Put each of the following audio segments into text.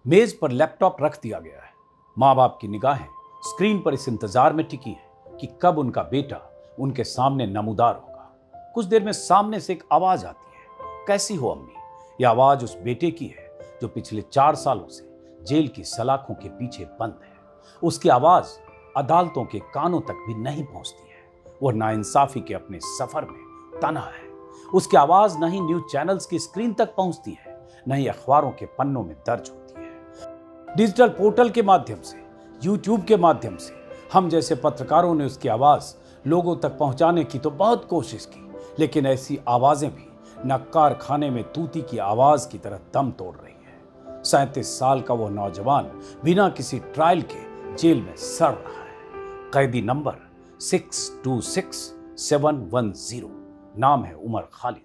मेज पर लैपटॉप रख दिया गया है। माँ बाप की निगाहें स्क्रीन पर इस इंतजार में टिकी हैं कि कब उनका बेटा उनके सामने नमूदार होगा। कुछ देर में सामने से एक आवाज आती है, कैसी हो अम्मी। यह आवाज उस बेटे की है जो पिछले 4 सालों से जेल की सलाखों के पीछे बंद है। उसकी आवाज अदालतों के कानों तक भी नहीं पहुंचती है। वह नाइंसाफी के अपने सफर में तना है। उसकी आवाज न ही न्यूज चैनल्स की स्क्रीन तक पहुंचती है, न ही अखबारों के पन्नों में दर्ज होती है। डिजिटल पोर्टल के माध्यम से, यूट्यूब के माध्यम से हम जैसे पत्रकारों ने उसकी आवाज लोगों तक पहुंचाने की तो बहुत कोशिश की, लेकिन ऐसी आवाजें भी न कारखाने में तूती की आवाज की तरह दम तोड़ रही है। 37 साल का वह नौजवान बिना किसी ट्रायल के जेल में सड़ रहा है। कैदी नंबर 626710, नाम है उमर खालिद।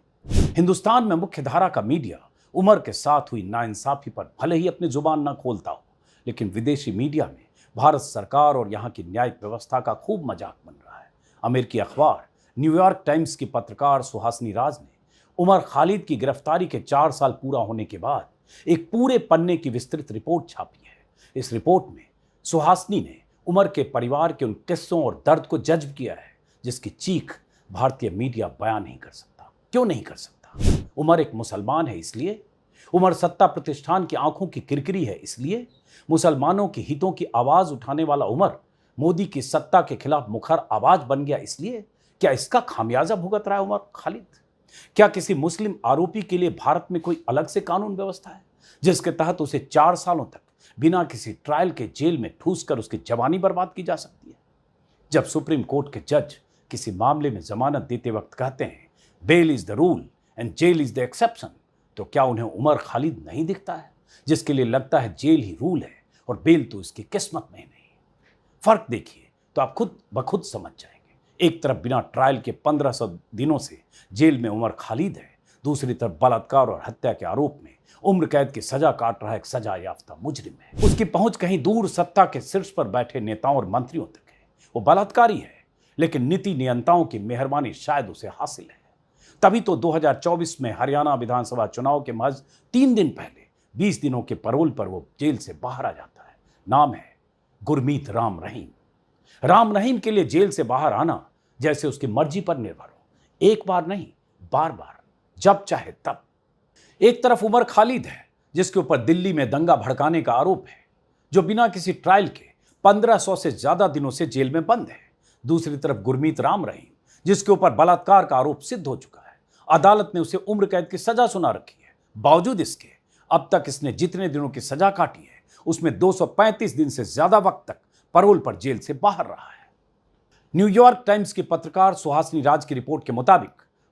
हिंदुस्तान में मुख्य धारा का मीडिया उमर के साथ हुई नाइंसाफी पर भले ही अपनी जुबान न खोलता हो, लेकिन विदेशी मीडिया में भारत सरकार और यहाँ की न्यायिक व्यवस्था का खूब मजाक बन रहा है। अमेरिकी अखबार न्यूयॉर्क टाइम्स की पत्रकार सुहासिनी राज ने उमर खालिद की गिरफ्तारी के 4 साल पूरा होने के बाद एक पूरे पन्ने की विस्तृत रिपोर्ट छापी है। इस रिपोर्ट में सुहासिनी ने उमर के परिवार के उन किस्सों और दर्द को जज्ब किया है जिसकी चीख भारतीय मीडिया बयान नहीं कर सकता। क्यों नहीं कर सकता? उमर एक मुसलमान है इसलिए, उमर सत्ता प्रतिष्ठान की आंखों की किरकिरी है इसलिए, मुसलमानों के हितों की आवाज उठाने वाला उमर मोदी की सत्ता के खिलाफ मुखर आवाज बन गया इसलिए। क्या इसका खामियाजा भुगत रहा है उमर खालिद? क्या किसी मुस्लिम आरोपी के लिए भारत में कोई अलग से कानून व्यवस्था है जिसके तहत उसे 4 सालों तक बिना किसी ट्रायल के जेल में ठूस कर उसकी जवानी बर्बाद की जा सकती है? जब सुप्रीम कोर्ट के जज किसी मामले में जमानत देते वक्त कहते हैं bail is the rule and jail is the exception, तो क्या उन्हें उमर खालिद नहीं दिखता है जिसके लिए लगता है जेल ही रूल है और बेल तो इसकी किस्मत में नहीं? फर्क देखिए तो आप खुद बखुद समझ जाएंगे। एक तरफ बिना ट्रायल के 1500 दिनों से जेल में उमर खालिद है, दूसरी तरफ बलात्कार और हत्या के आरोप में उम्र कैद की सजा काट रहा एक सजा याफ्ता मुजरिम है। उसकी पहुंच कहीं दूर सत्ता के शीर्ष पर बैठे नेताओं और मंत्रियों तक है। वो बलात्कारी है, लेकिन नीति नियंताओं की मेहरबानी शायद उसे हासिल है। तभी तो 2024 में हरियाणा विधानसभा चुनाव के महज 3 दिन पहले 20 दिनों के पैरोल पर वो जेल से बाहर आ जाता है। नाम है गुरमीत राम रहीम। राम रहीम के लिए जेल से बाहर आना जैसे उसकी मर्जी पर निर्भर हो, एक बार नहीं बार बार, जब चाहे तब। एक तरफ उमर खालिद है जिसके ऊपर दिल्ली में दंगा भड़काने का आरोप है, जो बिना किसी ट्रायल के 1500 से ज्यादा दिनों से जेल में बंद है। दूसरी तरफ गुरमीत राम रहीम जिसके ऊपर बलात्कार का आरोप सिद्ध हो चुका है। अदालत ने उसे उम्र कैद की सजा सुना रखी है। बावजूद इसके अब तक इसने जितने दिनों की सजा काटी है उसमें 235 दिन से ज्यादा वक्त तक पैरोल पर जेल से बाहर रहा है। न्यूयॉर्क टाइम्स की पत्रकार सुहासिनी राज की रिपोर्ट के मुताबिक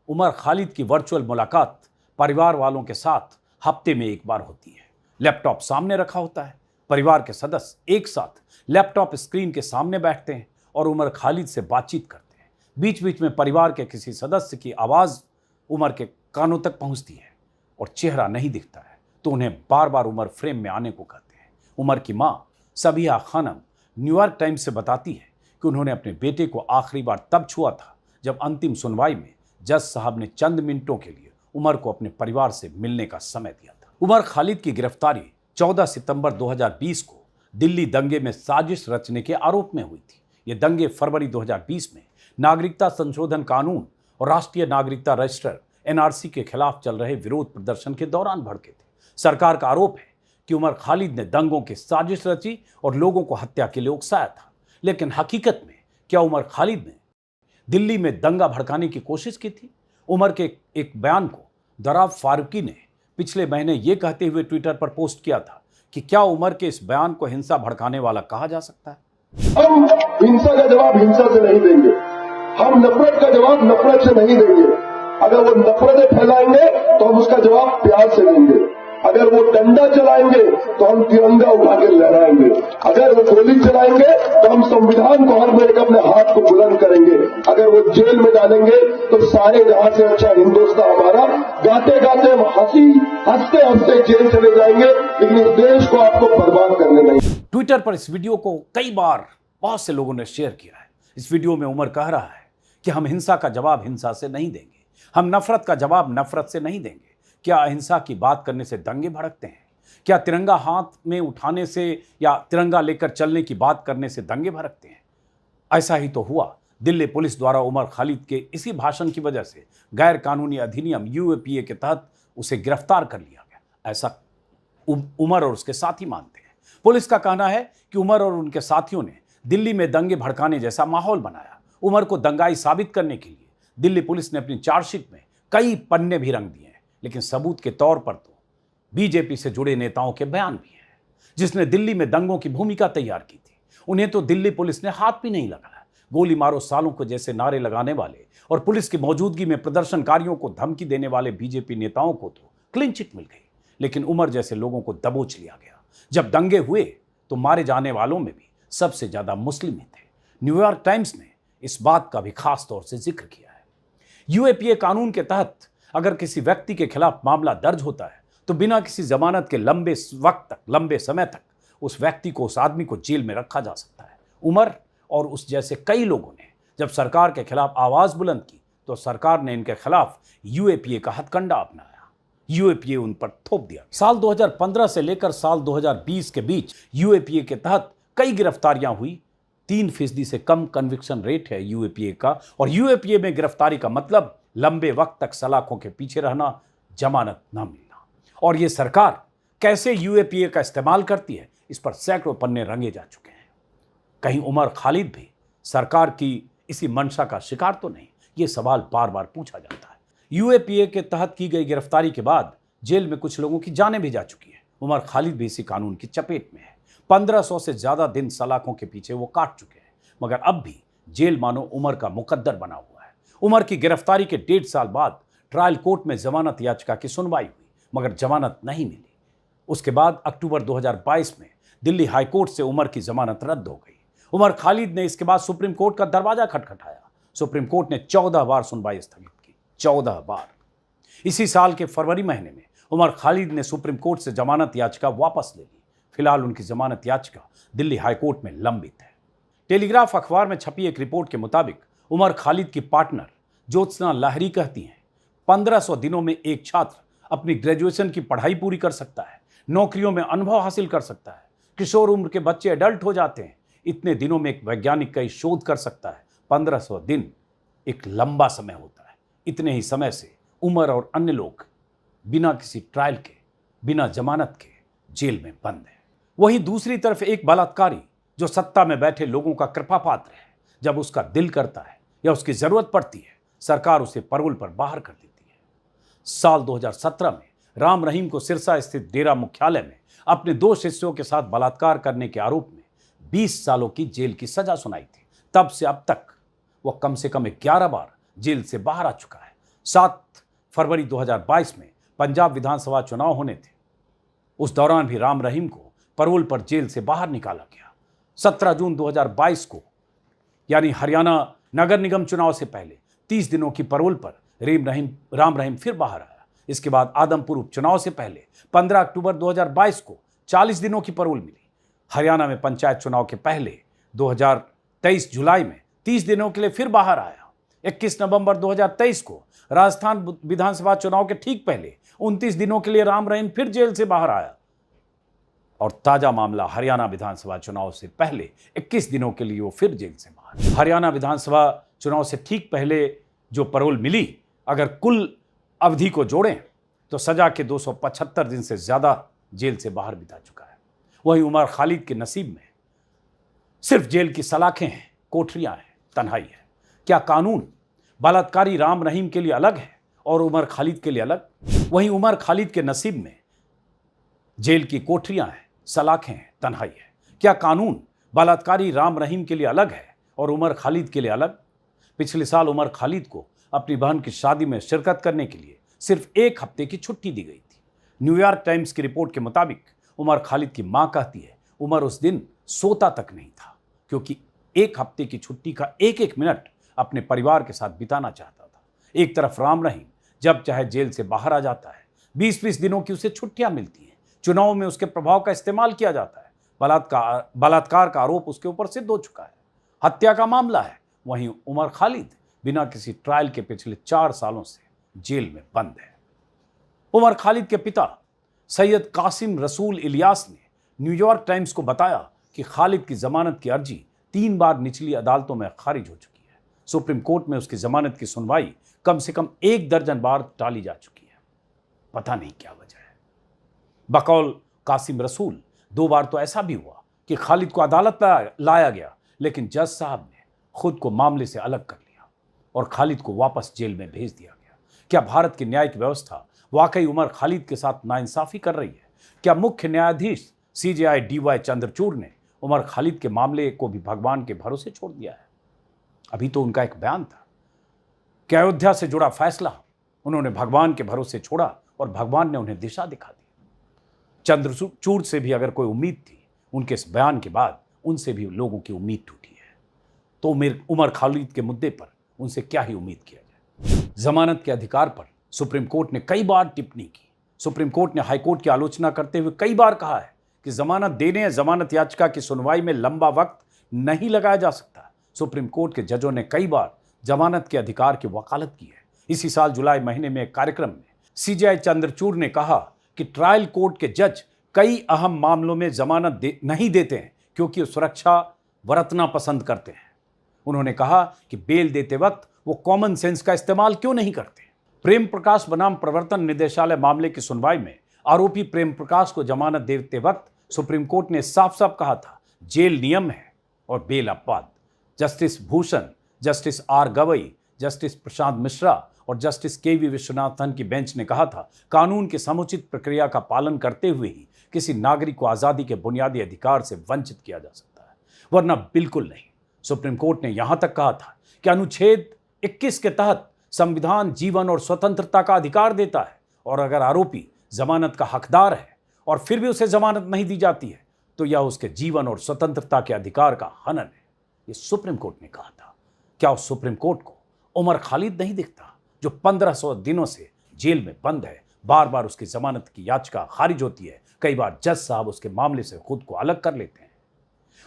उमर खालिद की वर्चुअल मुलाकात परिवार वालों के साथ हफ्ते में एक बार होती है। लैपटॉप सामने रखा होता है, परिवार के सदस्य एक साथ लैपटॉप स्क्रीन के सामने बैठते हैं और उमर खालिद से बातचीत करते हैं। बीच बीच में परिवार के किसी सदस्य की आवाज उमर के कानों तक पहुंचती है और चेहरा नहीं दिखता है तो उन्हें बार बार उमर फ्रेम में आने को कहते हैं। उमर की मां सबिहा खानम न्यूयॉर्क टाइम्स से बताती है कि उन्होंने अपने बेटे को आखिरी बार तब छुआ था जब अंतिम सुनवाई में जज साहब ने चंद मिनटों के लिए उमर को अपने परिवार से मिलने का समय दिया था। उमर खालिद की गिरफ्तारी 14 सितंबर 2020 को दिल्ली दंगे में साजिश रचने के आरोप में हुई थी। ये दंगे फरवरी 2020 में नागरिकता संशोधन कानून और राष्ट्रीय नागरिकता रजिस्टर एनआरसी के खिलाफ चल रहे विरोध प्रदर्शन के दौरान भड़के थे। सरकार का आरोप है कि उमर खालिद ने दंगों की साजिश रची और लोगों को हत्या के लिए उकसाया था। लेकिन हकीकत में क्या उमर खालिद ने दिल्ली में दंगा भड़काने की कोशिश की थी? उमर के एक बयान को दराव फारूकी ने पिछले महीने ये कहते हुए ट्विटर पर पोस्ट किया था कि क्या उमर के इस बयान को हिंसा भड़काने वाला कहा जा सकता है? हम हिंसा का जवाब हिंसा से नहीं देंगे, हम नफरत का जवाब नफरत से नहीं देंगे। अगर वो नफरतें फैलाएंगे तो हम उसका जवाब प्यार से देंगे। अगर वो डंडा चलाएंगे तो हम तिरंगा उठा के लहराएंगे। अगर वो गोली चलाएंगे तो हम संविधान को हर मेरे अपने हाथ को बुलंद करेंगे। अगर वो जेल में डालेंगे तो सारे जहां से अच्छा हिंदुस्तान हमारा गाते गाते हम हंसते हंसते जेल चले जाएंगे, लेकिन इस देश को आपको बर्बाद करने नहीं। ट्विटर पर इस वीडियो को कई बार बहुत से लोगों ने शेयर किया है। इस वीडियो में उमर कह रहा है कि हम हिंसा का जवाब हिंसा से नहीं देंगे, हम नफरत का जवाब नफरत से नहीं देंगे। क्या अहिंसा की बात करने से दंगे भड़कते हैं? क्या तिरंगा हाथ में उठाने से या तिरंगा लेकर चलने की बात करने से दंगे भड़कते हैं? ऐसा ही तो हुआ। दिल्ली पुलिस द्वारा उमर खालिद के इसी भाषण की वजह से गैर कानूनी अधिनियम यूएपीए के तहत उसे गिरफ्तार कर लिया गया, ऐसा उमर और उसके साथी मानते हैं। पुलिस का कहना है कि उमर और उनके साथियों ने दिल्ली में दंगे भड़काने जैसा माहौल बनाया। उमर को दंगाई साबित करने के लिए दिल्ली पुलिस ने अपनी चार्जशीट में कई पन्ने भी रंग दिए हैं, लेकिन सबूत के तौर पर तो बीजेपी से जुड़े नेताओं के बयान भी हैं। जिसने दिल्ली में दंगों की भूमिका तैयार की थी, उन्हें तो दिल्ली पुलिस ने हाथ भी नहीं लगाया। गोली मारो सालों को जैसे नारे लगाने वाले और पुलिस की मौजूदगी में प्रदर्शनकारियों को धमकी देने वाले बीजेपी नेताओं को तो क्लीन चिट मिल गई, लेकिन उमर जैसे लोगों को दबोच लिया गया। जब दंगे हुए तो मारे जाने वालों में भी सबसे ज्यादा मुस्लिम ही थे। न्यूयॉर्क टाइम्स ने इस बात का भी खास तौर से जिक्र किया है। यूएपीए कानून के तहत अगर किसी व्यक्ति के खिलाफ मामला दर्ज होता है तो बिना किसी जमानत के लंबे समय तक उस व्यक्ति को, उस आदमी को जेल में रखा जा सकता है। उमर और उस जैसे कई लोगों ने जब सरकार के खिलाफ आवाज बुलंद की तो सरकार ने इनके खिलाफ यूएपीए का हथकंडा अपनाया। यूएपीए उन पर थोप दिया। साल 2015 से लेकर साल 2020 के बीच यूएपीए के तहत कई गिरफ्तारियां हुई। 3% से कम कन्विक्शन रेट है यूएपीए का, और यूएपीए में गिरफ्तारी का मतलब लंबे वक्त तक सलाखों के पीछे रहना, जमानत न मिलना। और ये सरकार कैसे यूएपीए का इस्तेमाल करती है, इस पर सैकड़ों पन्ने रंगे जा चुके हैं। कहीं उमर खालिद भी सरकार की इसी मंशा का शिकार तो नहीं, ये सवाल बार बार पूछा जाता है। यूएपीए के तहत की गई गिरफ्तारी के बाद जेल में कुछ लोगों की जानें भी जा चुकी हैं। उमर खालिद भी इसी कानून की चपेट में है। 1500 से ज्यादा दिन सलाखों के पीछे वो काट चुके हैं, मगर अब भी जेल मानो उमर का मुकद्दर बना हुआ है। उमर की गिरफ्तारी के 1.5 साल बाद ट्रायल कोर्ट में जमानत याचिका की सुनवाई हुई, मगर जमानत नहीं मिली। उसके बाद अक्टूबर 2022 में दिल्ली हाईकोर्ट से उमर की जमानत रद्द हो गई। उमर खालिद ने इसके बाद सुप्रीम कोर्ट का दरवाजा खटखटाया। सुप्रीम कोर्ट ने 14 बार सुनवाई स्थगित की, 14 बार। इसी साल के फरवरी महीने में उमर खालिद ने सुप्रीम कोर्ट से जमानत याचिका वापस ले ली। फिलहाल उनकी जमानत याचिका दिल्ली हाईकोर्ट में लंबित है। टेलीग्राफ अखबार में छपी एक रिपोर्ट के मुताबिक उमर खालिद की पार्टनर ज्योत्सना लाहिरी कहती हैं, 1500 दिनों में एक छात्र अपनी ग्रेजुएशन की पढ़ाई पूरी कर सकता है, नौकरियों में अनुभव हासिल कर सकता है, किशोर उम्र के बच्चे एडल्ट हो जाते हैं। इतने दिनों में एक वैज्ञानिक कई शोध कर सकता है। 1500 दिन एक लंबा समय होता है। इतने ही समय से उमर और अन्य लोग बिना किसी ट्रायल के, बिना जमानत के जेल में बंद है। वहीं दूसरी तरफ एक बलात्कारी जो सत्ता में बैठे लोगों का कृपा पात्र है, जब उसका दिल करता है या उसकी जरूरत पड़ती है, सरकार उसे पैरोल पर बाहर कर देती है। साल 2017 में राम रहीम को सिरसा स्थित डेरा मुख्यालय में अपने 2 शिष्यों के साथ बलात्कार करने के आरोप में 20 सालों की जेल की सजा सुनाई थी। तब से अब तक वह कम से कम 11 बार जेल से बाहर आ चुका है। 7 फरवरी 2022 में पंजाब विधानसभा चुनाव होने थे। उस दौरान भी राम रहीम को पैरोल पर जेल से बाहर निकाला गया। 17 जून 2022 को, यानी हरियाणा नगर निगम चुनाव से पहले 30 दिनों की पैरोल पर राम रहीम फिर बाहर आया। इसके बाद आदमपुर उपचुनाव से पहले 15 अक्टूबर 2022 को 40 दिनों की पैरोल मिली। हरियाणा में पंचायत चुनाव के पहले 2023 जुलाई में 30 दिनों के लिए फिर बाहर आया। 21 नवंबर 2023 को राजस्थान विधानसभा चुनाव के ठीक पहले 29 दिनों के लिए राम रहीम फिर जेल से बाहर आया। और ताजा मामला हरियाणा विधानसभा चुनाव से पहले 21 दिनों के लिए वो फिर जेल से बाहर। हरियाणा विधानसभा चुनाव से ठीक पहले जो पैरोल मिली, अगर कुल अवधि को जोड़ें तो सजा के 275 दिन से ज्यादा जेल से बाहर बिता चुका है। वहीं उमर खालिद के नसीब में सिर्फ जेल की सलाखें हैं, कोठरियां हैं, तन्हाई है। क्या कानून बलात्कारी राम रहीम के लिए अलग है और उमर खालिद के लिए अलग? वहीं उमर खालिद के नसीब में जेल की कोठरियां हैं, सलाखें हैं, तन्हाई है। क्या कानून बलात्कारी राम रहीम के लिए अलग है और उमर खालिद के लिए अलग? पिछले साल उमर खालिद को अपनी बहन की शादी में शिरकत करने के लिए सिर्फ 1 हफ्ते की छुट्टी दी गई थी। न्यूयॉर्क टाइम्स की रिपोर्ट के मुताबिक उमर खालिद की मां कहती है, उमर उस दिन सोता तक नहीं था, क्योंकि 1 हफ्ते की छुट्टी का एक मिनट अपने परिवार के साथ बिताना चाहता था। एक तरफ राम रहीम जब चाहे जेल से बाहर आ जाता है, 20-20 दिनों की उसे छुट्टियां मिलती हैं, चुनाव में उसके प्रभाव का इस्तेमाल किया जाता है, बलात्कार का आरोप उसके ऊपर सिद्ध हो चुका है, हत्या का मामला है। वहीं उमर खालिद बिना किसी ट्रायल के पिछले 4 सालों से जेल में बंद है। उमर खालिद के पिता सैयद कासिम रसूल इलियास ने न्यूयॉर्क टाइम्स को बताया कि खालिद की जमानत की अर्जी 3 बार निचली अदालतों में खारिज हो चुकी है। सुप्रीम कोर्ट में उसकी जमानत की सुनवाई कम से कम 1 दर्जन बार टाली जा चुकी है। पता नहीं क्या वजह है। बकौल कासिम रसूल 2 बार तो ऐसा भी हुआ कि खालिद को अदालत लाया गया, लेकिन जज साहब ने खुद को मामले से अलग कर लिया और खालिद को वापस जेल में भेज दिया गया। क्या भारत की न्यायिक व्यवस्था वाकई उमर खालिद के साथ नाइंसाफी कर रही है? क्या मुख्य न्यायाधीश CJI DY चंद्रचूड़ ने उमर खालिद के मामले को भी भगवान के भरोसे छोड़ दिया है? अभी तो उनका एक बयान था कि अयोध्या से जुड़ा फैसला उन्होंने भगवान के भरोसे छोड़ा और भगवान ने उन्हें दिशा दिखा दी। चंद्रचूड़ से भी अगर कोई उम्मीद थी, उनके इस बयान के बाद उनसे भी लोगों की उम्मीद टूटी है। तो उमर खालिद के मुद्दे पर उनसे क्या ही उम्मीद किया जाए। जमानत के अधिकार पर सुप्रीम कोर्ट ने कई बार टिप्पणी की। सुप्रीम कोर्ट ने हाईकोर्ट की आलोचना करते हुए कई बार कहा है कि जमानत देने या जमानत याचिका की सुनवाई में लंबा वक्त नहीं लगाया जा सकता। सुप्रीम कोर्ट के जजों ने कई बार जमानत के अधिकार की वकालत की है। इसी साल जुलाई महीने में एक कार्यक्रम में CJI चंद्रचूड़ ने कहा कि ट्रायल कोर्ट के जज कई अहम मामलों में जमानत नहीं देते हैं क्योंकि सुरक्षा बरतना पसंद करते हैं। उन्होंने कहा कि बेल देते वक्त वो कॉमन सेंस का इस्तेमाल क्यों नहीं करते। प्रेम प्रकाश बनाम प्रवर्तन निदेशालय मामले की सुनवाई में आरोपी प्रेम प्रकाश को जमानत देते वक्त सुप्रीम कोर्ट ने साफ साफ कहा था, जेल नियम है और बेल अपवाद। Justice Bhushan, justice R Gavai, justice Prashant Mishra और जस्टिस KV विश्वनाथन की बेंच ने कहा था, कानून की समुचित प्रक्रिया का पालन करते हुए ही किसी नागरिक को आज़ादी के बुनियादी अधिकार से वंचित किया जा सकता है, वरना बिल्कुल नहीं। सुप्रीम कोर्ट ने यहां तक कहा था कि अनुच्छेद 21 के तहत संविधान जीवन और स्वतंत्रता का अधिकार देता है और अगर आरोपी जमानत का हकदार है और फिर भी उसे जमानत नहीं दी जाती है तो यह उसके जीवन और स्वतंत्रता के अधिकार का हनन है। यह सुप्रीम कोर्ट ने कहा था। क्या उस सुप्रीम कोर्ट को उमर खालिद नहीं दिखता जो 1500 दिनों से जेल में बंद है? बार बार उसकी जमानत की याचिका खारिज होती है। कई बार जज साहब उसके मामले से खुद को अलग कर लेते हैं।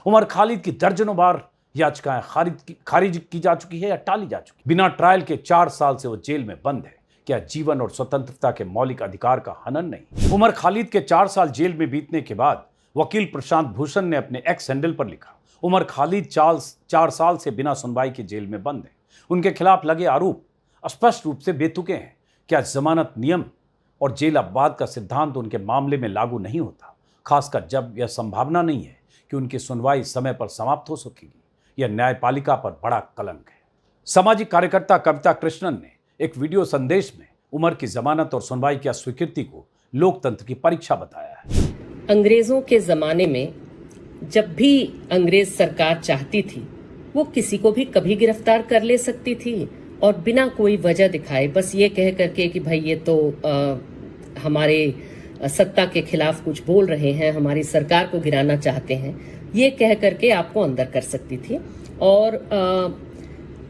उमर खालिद की दर्जनों बार याचिकाएं खारिज की जा चुकी है या टाली जा चुकी। बिना ट्रायल के 4 साल से वो जेल में बंद है। क्या जीवन और स्वतंत्रता के मौलिक अधिकार का हनन नहीं? उमर खालिद के 4 साल जेल में बीतने के बाद वकील प्रशांत भूषण ने अपने एक्स हैंडल पर लिखा, उमर खालिद 4 साल से बिना सुनवाई के जेल में बंद है। उनके खिलाफ लगे आरोप स्पष्ट रूप से बेतुके हैं। क्या जमानत नियम और जेल अपवाद का सिद्धांत उनके मामले में लागू नहीं होता, खासकर जब यह संभावना नहीं है कि उनकी सुनवाई समय पर समाप्त हो सकेगी? यह न्यायपालिका पर बड़ा कलंक है। सामाजिक कार्यकर्ता कविता कृष्णन ने एक वीडियो संदेश में उमर की जमानत और सुनवाई की अस्वीकृति को लोकतंत्र की परीक्षा बताया है। अंग्रेजों के जमाने में जब भी अंग्रेज सरकार चाहती थी वो किसी को भी कभी गिरफ्तार कर ले सकती थी और बिना कोई वजह दिखाए, बस ये कह करके कि भाई ये तो हमारे सत्ता के खिलाफ कुछ बोल रहे हैं, हमारी सरकार को गिराना चाहते हैं, ये कह करके आपको अंदर कर सकती थी। और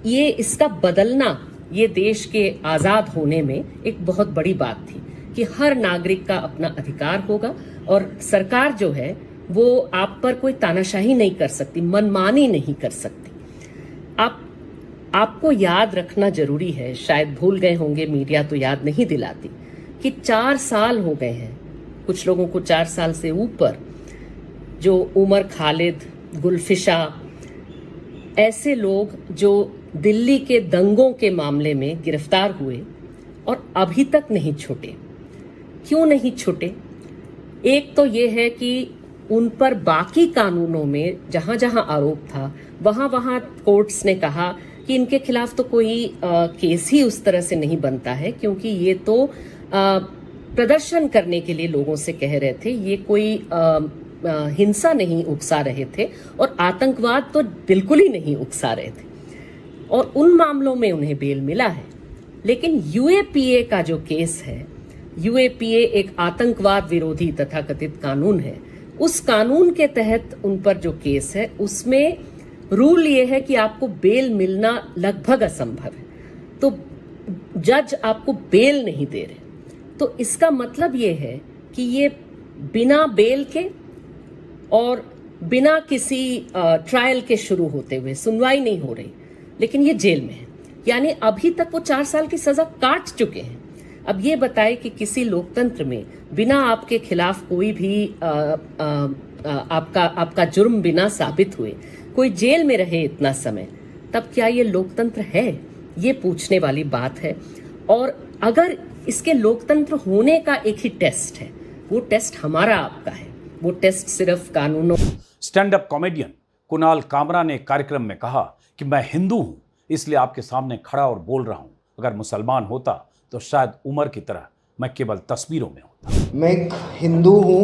ये इसका बदलना ये देश के आज़ाद होने में एक बहुत बड़ी बात थी कि हर नागरिक का अपना अधिकार होगा और सरकार जो है वो आप पर कोई तानाशाही नहीं कर सकती, मनमानी नहीं कर सकती। आपको याद रखना जरूरी है, शायद भूल गए होंगे, मीडिया तो याद नहीं दिलाती, कि 4 साल हो गए हैं, कुछ लोगों को 4 साल से ऊपर, जो उमर खालिद, गुलफिशा, ऐसे लोग जो दिल्ली के दंगों के मामले में गिरफ्तार हुए और अभी तक नहीं छूटे। क्यों नहीं छूटे? एक तो ये है कि उन पर बाकी कानूनों में जहां जहां आरोप था वहां वहां कोर्ट्स ने कहा कि इनके खिलाफ तो कोई केस ही उस तरह से नहीं बनता है, क्योंकि ये तो प्रदर्शन करने के लिए लोगों से कह रहे थे, ये कोई हिंसा नहीं उकसा रहे थे और आतंकवाद तो बिल्कुल ही नहीं उकसा रहे थे, और उन मामलों में उन्हें बेल मिला है। लेकिन UAPA का जो केस है, UAPA एक आतंकवाद विरोधी तथाकथित कानून है, उस कानून के तहत उन पर जो केस है उसमें रूल ये है कि आपको बेल मिलना लगभग असंभव है। तो जज आपको बेल नहीं दे रहे, तो इसका मतलब ये है कि ये बिना बेल के और बिना किसी ट्रायल के शुरू होते हुए सुनवाई नहीं हो रही, लेकिन ये जेल में है। यानी अभी तक वो 4 साल की सजा काट चुके हैं। अब ये बताए कि किसी लोकतंत्र में बिना आपके खिलाफ कोई भी आपका जुर्म बिना साबित हुए कोई जेल में रहे इतना समय, तब क्या ये लोकतंत्र है? ये पूछने वाली बात है। और अगर इसके लोकतंत्र होने का एक ही टेस्ट है, वो टेस्ट हमारा आपका है, वो टेस्ट सिर्फ कानूनों। Stand up comedian Kunal Kamra ने कार्यक्रम में कहा कि मैं हिंदू हूं, इसलिए आपके सामने खड़ा और बोल रहा हूं। अगर मुसलमान होता तो शायद उमर की तरह मैं केवल तस्वीरों में होता। मैं एक हिंदू हूँ,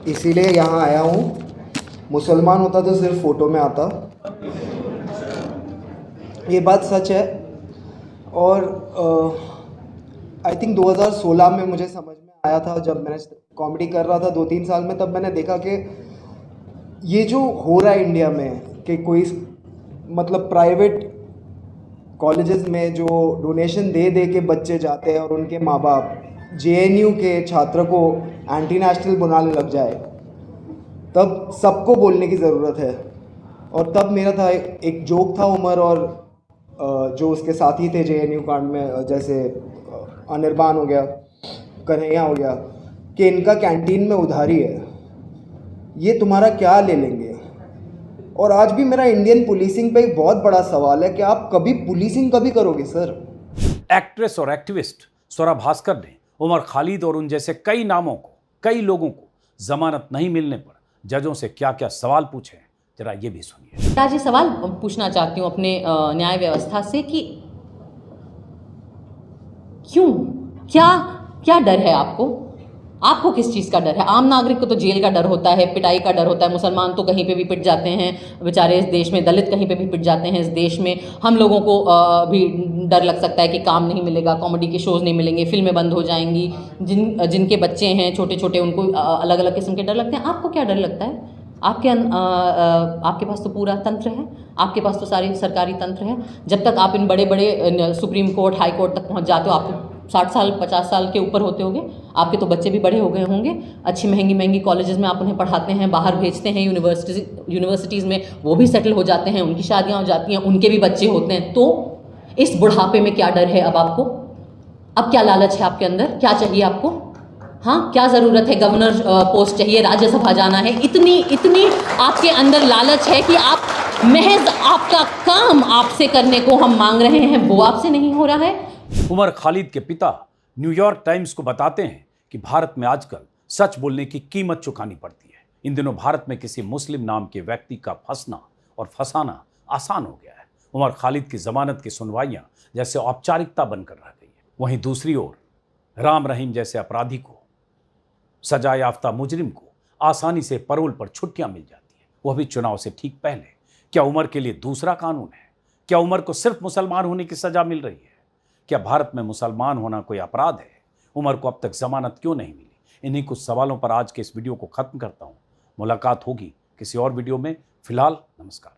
इसीलिए यहाँ आया हूँ। मुसलमान होता तो सिर्फ फोटो में आता। ये बात सच है। और आई थिंक 2016 में मुझे समझ में आया था, जब मैंने कॉमेडी कर रहा था 2-3 साल में, तब मैंने देखा कि ये जो हो रहा है इंडिया में कि कोई मतलब प्राइवेट कॉलेजेस में जो डोनेशन दे दे के बच्चे जाते हैं और उनके माँ बाप जेएनयू के छात्र को एंटी नेशनल बनाने लग जाए, तब सबको बोलने की ज़रूरत है। और तब मेरा था एक जोक था उमर और जो उसके साथी थे जेएनयू कांड में, जैसे अनिर्बान हो गया, कन्हैया हो गया, कि इनका कैंटीन में उधारी है, ये तुम्हारा क्या ले लेंगे। और आज भी मेरा इंडियन पुलिसिंग पे एक बहुत बड़ा सवाल है कि आप कभी पुलिसिंग कभी करोगे सर? एक्ट्रेस और एक्टिविस्ट स्वरा भास्कर ने उमर खालिद और उन जैसे कई नामों को, कई लोगों को जमानत नहीं मिलने पर जजों से क्या क्या सवाल पूछे, जरा ये भी सुनिए। आज ये सवाल पूछना चाहती हूँ अपने न्याय व्यवस्था से कि क्यों, क्या डर है आपको किस चीज़ का डर है? आम नागरिक को तो जेल का डर होता है, पिटाई का डर होता है। मुसलमान तो कहीं पे भी पिट जाते हैं बेचारे इस देश में, दलित कहीं पे भी पिट जाते हैं इस देश में। हम लोगों को भी डर लग सकता है कि काम नहीं मिलेगा, कॉमेडी के शोज़ नहीं मिलेंगे, फिल्में बंद हो जाएंगी। जिनके बच्चे हैं छोटे छोटे, उनको अलग अलग किस्म के डर लगते हैं। आपको क्या डर लगता है? आपके पास तो पूरा तंत्र है, आपके पास तो सारी सरकारी तंत्र है। जब तक आप इन बड़े बड़े सुप्रीम कोर्ट, हाई कोर्ट तक पहुंच जाते हो, आपको 60 साल 50 साल के ऊपर होते होंगे, आपके तो बच्चे भी बड़े हो गए होंगे। अच्छी महंगी कॉलेजेस में आप उन्हें पढ़ाते हैं, बाहर भेजते हैं, यूनिवर्सिटीज़ में वो भी सेटल हो जाते हैं, उनकी शादियाँ हो जाती हैं, उनके भी बच्चे होते हैं। तो इस बुढ़ापे में क्या डर है अब आपको? अब क्या लालच है आपके अंदर? क्या चाहिए आपको? हाँ, क्या ज़रूरत है? गवर्नर पोस्ट चाहिए, राज्यसभा जाना है, इतनी आपके अंदर लालच है कि आप महज आपका काम आपसे करने को हम मांग रहे हैं, वो आपसे नहीं हो रहा है। उमर खालिद के पिता न्यूयॉर्क टाइम्स को बताते हैं कि भारत में आजकल सच बोलने की कीमत चुकानी पड़ती है। इन दिनों भारत में किसी मुस्लिम नाम के व्यक्ति का फंसना और फंसाना आसान हो गया है। उमर खालिद की जमानत की सुनवाइयां जैसे औपचारिकता बनकर रह गई है। वहीं दूसरी ओर राम रहीम जैसे अपराधी को, सजा याफ्ता मुजरिम को आसानी से पैरोल पर छुट्टियां मिल जाती है, वह भी चुनाव से ठीक पहले। क्या उमर के लिए दूसरा कानून है? क्या उमर को सिर्फ मुसलमान होने की सजा मिल रही है? क्या भारत में मुसलमान होना कोई अपराध है? उमर को अब तक जमानत क्यों नहीं मिली? इन्हीं कुछ सवालों पर आज के इस वीडियो को खत्म करता हूं। मुलाकात होगी किसी और वीडियो में। फिलहाल नमस्कार।